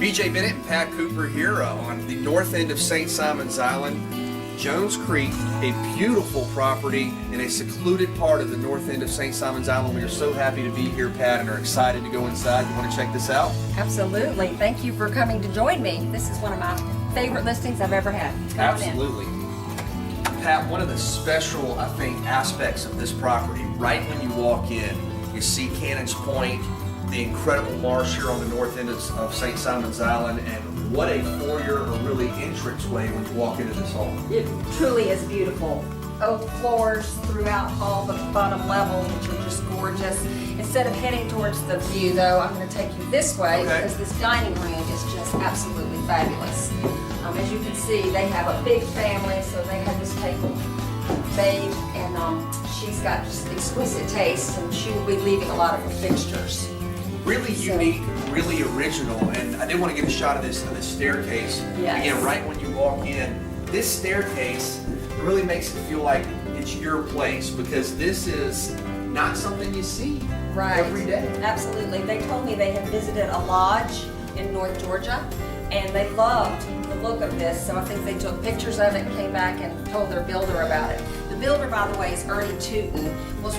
BJ Bennett and Pat Cooper here on the north end of St. Simons Island, Jones Creek, a beautiful property in a secluded part of the north end of St. Simons Island. We are so happy to be here, Pat, and are excited to go inside. You want to check this out? Absolutely. Thank you for coming to join me. This is one of my favorite listings I've ever had. Come Absolutely. Pat, one of the special, I think, aspects of this property, right when you walk in, you see Cannons Point, the incredible marsh here on the north end of St. Simons Island, and what a foyer or really entranceway when you walk into this home. It truly is beautiful. Oak floors throughout all the bottom level, which are just gorgeous. Instead of heading towards the view, though, I'm going to take you this way because this dining room is just absolutely fabulous. As you can see, they have a big family, so they have this table made, and she's got just exquisite taste, and she will be leaving a lot of her fixtures. Really unique, really original, and I did want to get a shot of this staircase. Yes. Again, right when you walk in, this staircase really makes it feel like it's your place, because this is not something you see every day. Absolutely. They told me they had visited a lodge in North Georgia, and they loved the look of this, so I think they took pictures of it and came back and told their builder about it. The builder, by the way, is Ernie Tootin, which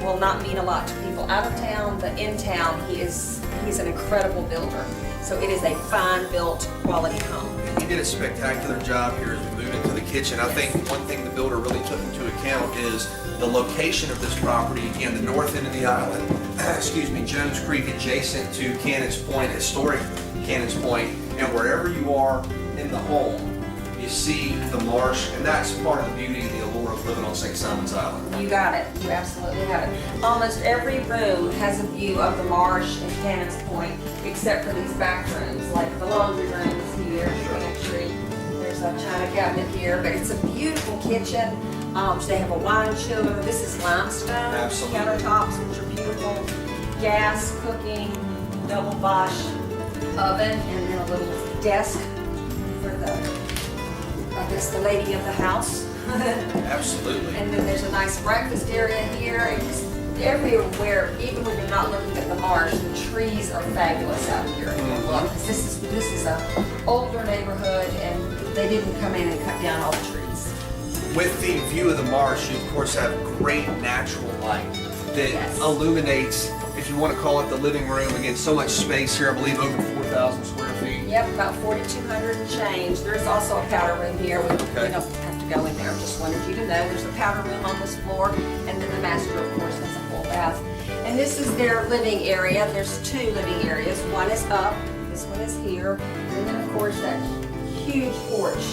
will not mean a lot to people out of town, but in town, he's an incredible builder. So it is a fine built quality home. He did a spectacular job here as we move into the kitchen. I think one thing the builder really took into account is the location of this property, again, the north end of the island, excuse me, Jones Creek, adjacent to Cannons Point, historic Cannons Point, and wherever you are in the home, you see the marsh, and that's part of the beauty and the allure of living on St. Simons Island. You got it. You absolutely have it. Almost every room has a view of the marsh and Cannons Point, except for these back rooms, like the laundry room is here, the pantry. There's a china cabinet here, but it's a beautiful kitchen. They have a wine chiller. This is limestone Absolutely. Countertops, which are beautiful. Gas, cooking, double Bosch oven, and then a little desk for the lady of the house. Absolutely. And then there's a nice breakfast area here, and just everywhere, even when you're not looking at the marsh, the trees are fabulous out here. Look, this is a older neighborhood, and they didn't come in and cut down all the trees. With the view of the marsh, you of course have great natural light that illuminates, if you want to call it, the living room. Again, so much space here, I believe over 4,000 square feet. Yep, about 4,200 and change. There's also a powder room here. We don't have to go in there. Just wanted you to know there's a powder room on this floor, and then the master, of course, has a full bath. And this is their living area. There's two living areas. One is up, this one is here, and then of course that huge porch,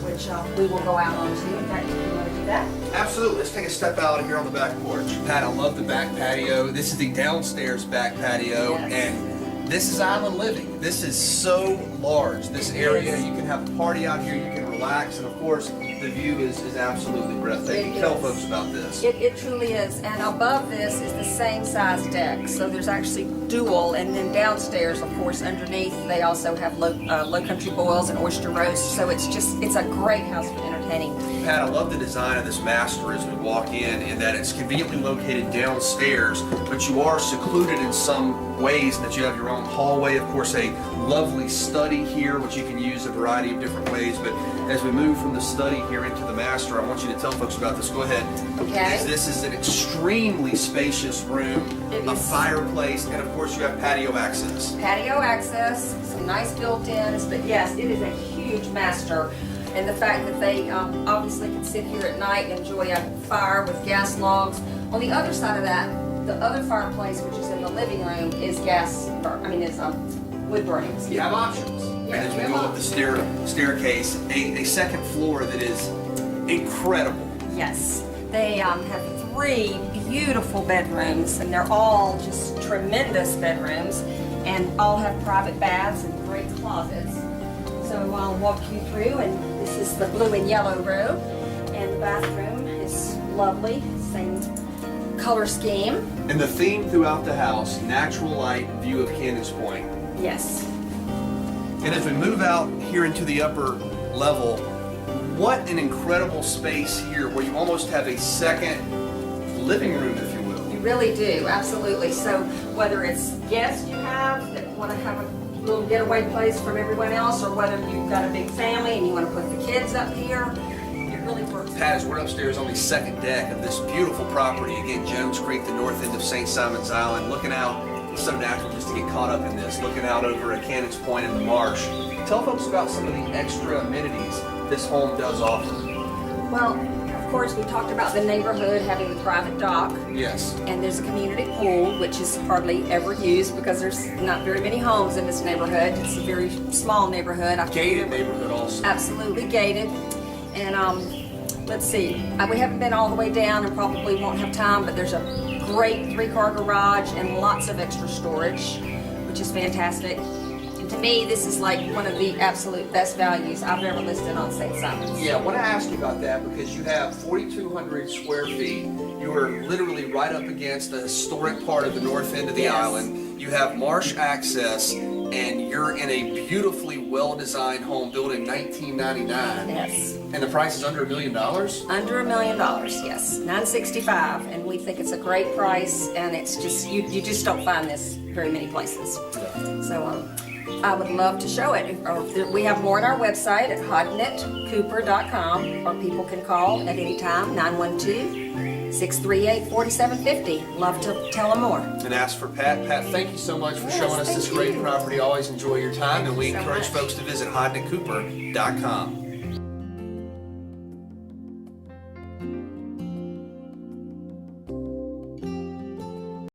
which we will go out onto. In fact, if you want to do that. Absolutely. Let's take a step out here on the back porch. Pat, I love the back patio. This is the downstairs back patio, and this is island living. This is so large. This area, you can have a party out here, you can relax, and of course, the view is absolutely breathtaking. Tell folks about this. It truly is, and above this is the same size deck, so there's actually dual, and then downstairs, of course, underneath, they also have low country boils and oyster roast, so it's a great house for entertaining. Pat, I love the design of this master as we walk in that it's conveniently located downstairs, but you are secluded in some ways in that you have your own hallway. Of course, a lovely study here, which you can use a variety of different ways, but as we move from the study here into the master, I want you to tell folks about this. Go ahead. Okay. This is an extremely spacious room, a fireplace, and of course you have patio access. Patio access, some nice built-ins, but yes, it is a huge master. And the fact that they obviously can sit here at night and enjoy a fire with gas logs. On the other side of that, the other fireplace, which is in the living room, is wood burning. You have options. And as we go up the staircase, a second floor that is incredible. Yes. They have 3 beautiful bedrooms, and they're all just tremendous bedrooms, and all have private baths and great closets. So I'll walk you through, and this is the blue and yellow room, and the bathroom is lovely, same color scheme. And the theme throughout the house, natural light, view of Cannons Point. Yes. And as we move out here into the upper level, what an incredible space here where you almost have a second living room, if you will. You really do, absolutely. So whether it's guests you have that want to have a little getaway place from everyone else, or whether you've got a big family and you want to put the kids up here, it really works. Pat, as we're upstairs on the second deck of this beautiful property, again, Jones Creek, the north end of St. Simon's Island, looking out, it's so natural just to get caught up in this, looking out over at Cannons Point in the marsh. Tell folks about some of the extra amenities this home does offer. Well, of course, we talked about the neighborhood having the private dock. Yes. And there's a community pool, which is hardly ever used because there's not very many homes in this neighborhood. It's a very small neighborhood. Gated neighborhood also. Absolutely gated. And let's see, we haven't been all the way down and probably won't have time, but there's a great 3-car garage and lots of extra storage, which is fantastic. And to me, this is like one of the absolute best values I've ever listed on St. Simon's. Yeah, I want to ask you about that because you have 4,200 square feet. You are literally right up against the historic part of the north end of the island. You have marsh access, and you're in a beautifully well-designed home built in 1999. Yes. And the price is under $1 million? Under $1 million, yes. $965, and we think it's a great price, and it's just, you just don't find this very many places. Yeah. So I would love to show it. We have more on our website at Hodnett-Cooper.com, or people can call at any time, 912-638-4750. Love to tell them more. And ask for Pat. Pat, thank you so much for showing us this thank great you. property. Always enjoy your time, and we Thank you so encourage much. folks to visit Hodnett-Cooper.com.